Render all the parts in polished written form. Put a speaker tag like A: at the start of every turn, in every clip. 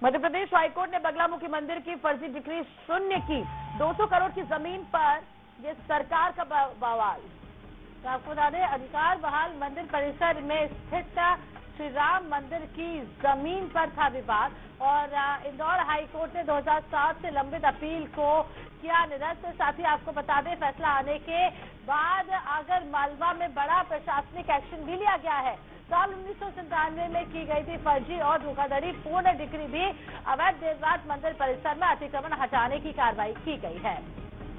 A: Madhya Pradesh high court ने बगलामुखी मंदिर की फर्जी डिक्री शून्य की। 200 करोड़ की जमीन पर ये सरकार का बवाल। तो आपको बता दें, अधिकार बहाल मंदिर परिसर में स्थित श्री राम मंदिर की जमीन पर था विवाद और इंदौर हाईकोर्ट ने 2007 से लंबित अपील को किया निरस्त। साथ ही आपको बता दें, फैसला आने के बाद आगर मालवा में बड़ा प्रशासनिक एक्शन भी लिया गया है। साल 1997 में की गई थी फर्जी और धोखाधड़ी पूर्ण डिक्री भी अवैध देर रात मंदिर परिसर में अतिक्रमण हटाने की कार्रवाई की गई है।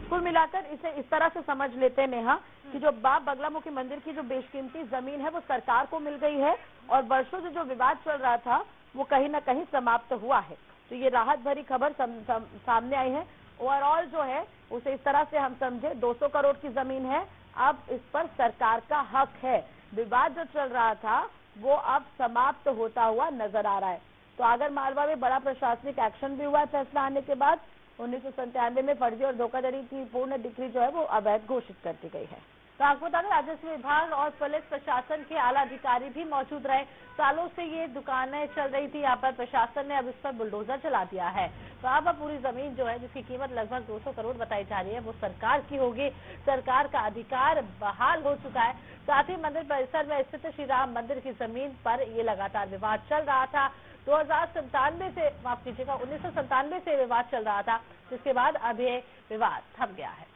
A: कुल मिलाकर इसे इस तरह से समझ लेते हैं नेहा कि जो बगलामुखी मंदिर की जो बेशकीमती जमीन है वो सरकार को मिल गई है और वर्षों से जो विवाद चल रहा था वो कहीं ना कहीं समाप्त हुआ है। तो ये राहत भरी खबर सामने आई है। ओवरऑल जो है उसे इस तरह से हम समझे, 200 करोड़ की जमीन है, अब इस पर सरकार का हक है। विवाद जो चल रहा था वो अब समाप्त होता हुआ नजर आ रहा है। तो आगर मालवा में बड़ा प्रशासनिक एक्शन भी हुआ है फैसला आने के बाद। 1997 में फर्जी और धोखाधड़ी की पूर्ण डिक्री जो है वो अवैध घोषित कर दी गई है। तो आपको बता दें, राजस्व विभाग और पुलिस प्रशासन के आला अधिकारी भी मौजूद रहे। सालों से ये दुकानें चल रही थी, यहाँ पर प्रशासन ने अब इस पर बुलडोजर चला दिया है। तो अब पूरी जमीन जो है जिसकी कीमत लगभग 200 करोड़ बताई जा रही है वो सरकार की होगी। सरकार का अधिकार बहाल हो चुका है। साथ ही मंदिर परिसर में स्थित श्री राम मंदिर की जमीन पर ये लगातार विवाद चल रहा था। 2097 से, माफ कीजिएगा, 1997 से विवाद चल रहा था, जिसके बाद अब ये विवाद थम गया है।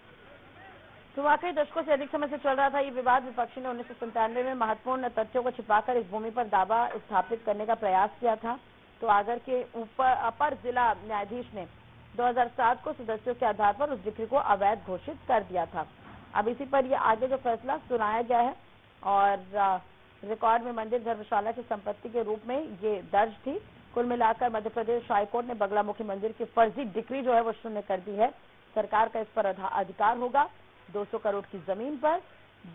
A: तो वाकई दशकों से अधिक समय से चल रहा था ये विवाद। विपक्षी ने 1997 में महत्वपूर्ण तथ्यों को छिपाकर इस भूमि पर दावा स्थापित करने का प्रयास किया था। तो आगर के अपर जिला न्यायाधीश ने 2007 को सदस्यों के आधार पर उस डिक्री को अवैध घोषित कर दिया था। अब इसी पर ये आगे जो फैसला सुनाया गया है और रिकॉर्ड में मंदिर धर्मशाला की संपत्ति के रूप में ये दर्ज थी। कुल मिलाकर मध्य प्रदेश हाईकोर्ट ने बगलामुखी मंदिर की फर्जी डिक्री जो है वो शून्य कर दी है। सरकार का इस पर अधिकार होगा। 200 करोड़ की जमीन पर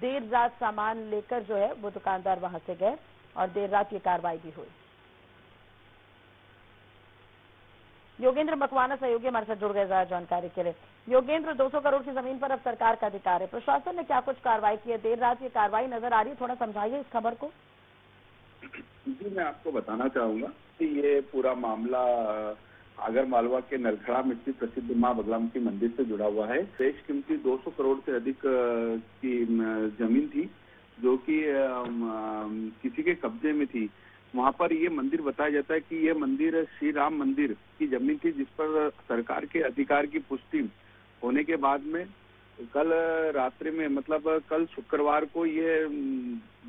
A: देर रात सामान लेकर जो है वो दुकानदार वहां से गए और देर रात ये कार्रवाई भी हुई। योगेंद्र मकवाना सहयोगी हमारे साथ जुड़ गए ज्यादा जानकारी के लिए। योगेंद्र, 200 करोड़ की जमीन पर अब सरकार का अधिकार है, प्रशासन ने क्या कुछ कार्रवाई की है? देर रात ये कार्रवाई नजर आ रही है, थोड़ा समझाइए इस खबर को।
B: जी, मैं आपको बताना चाहूंगा कि ये पूरा मामला आगर मालवा के नलखड़ा में स्थित प्रसिद्ध मां बगलामुखी मंदिर से जुड़ा हुआ है। बेशकीमती 200 करोड़ से अधिक की जमीन थी जो कि किसी के कब्जे में थी। वहां पर ये मंदिर बताया जाता है कि ये मंदिर श्री राम मंदिर की जमीन थी, जिस पर सरकार के अधिकार की पुष्टि होने के बाद में कल रात्रि में, मतलब कल शुक्रवार को, ये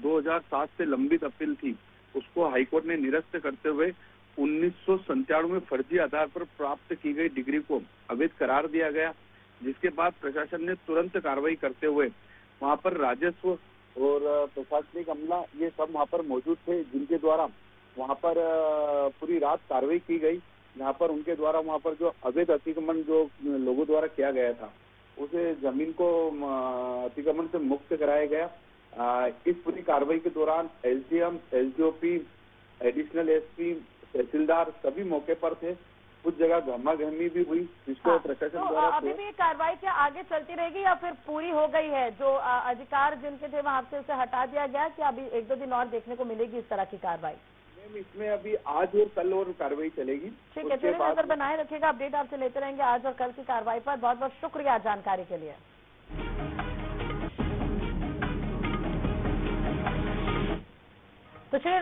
B: 2007 से लंबित अपील थी, उसको हाईकोर्ट ने निरस्त करते हुए 1997 में फर्जी आधार पर प्राप्त की गई डिग्री को अवैध करार दिया गया। जिसके बाद प्रशासन ने तुरंत कार्रवाई करते हुए वहां पर राजस्व और प्रशासनिक अमला ये सब वहां पर मौजूद थे, जिनके द्वारा वहां पर पूरी रात कार्रवाई की गई। जहां पर उनके द्वारा वहां पर जो अवैध अतिक्रमण जो लोगों द्वारा किया गया था उसे जमीन को अतिक्रमण से मुक्त कराया गया। इस पूरी कार्रवाई के दौरान एसडीएम, एसडीओपी, एडिशनल एसपी, तहसीलदार सभी मौके पर थे। कुछ जगह गहमा-गहमी भी हुई, जिसको प्रशासन द्वारा।
A: अभी भी कार्रवाई क्या आगे चलती रहेगी या फिर पूरी हो गई है? जो अधिकार जिनके थे वहां से उसे हटा दिया गया कि अभी 1-2 दिन और देखने को मिलेगी इस तरह की कार्रवाई?
B: इसमें अभी आज और कल और कार्रवाई चलेगी।
A: ठीक है, चलिए नजर बनाए रखिएगा, अपडेट आपसे लेते रहेंगे आज और कल की कार्रवाई पर। बहुत बहुत शुक्रिया जानकारी के लिए। तो चलिए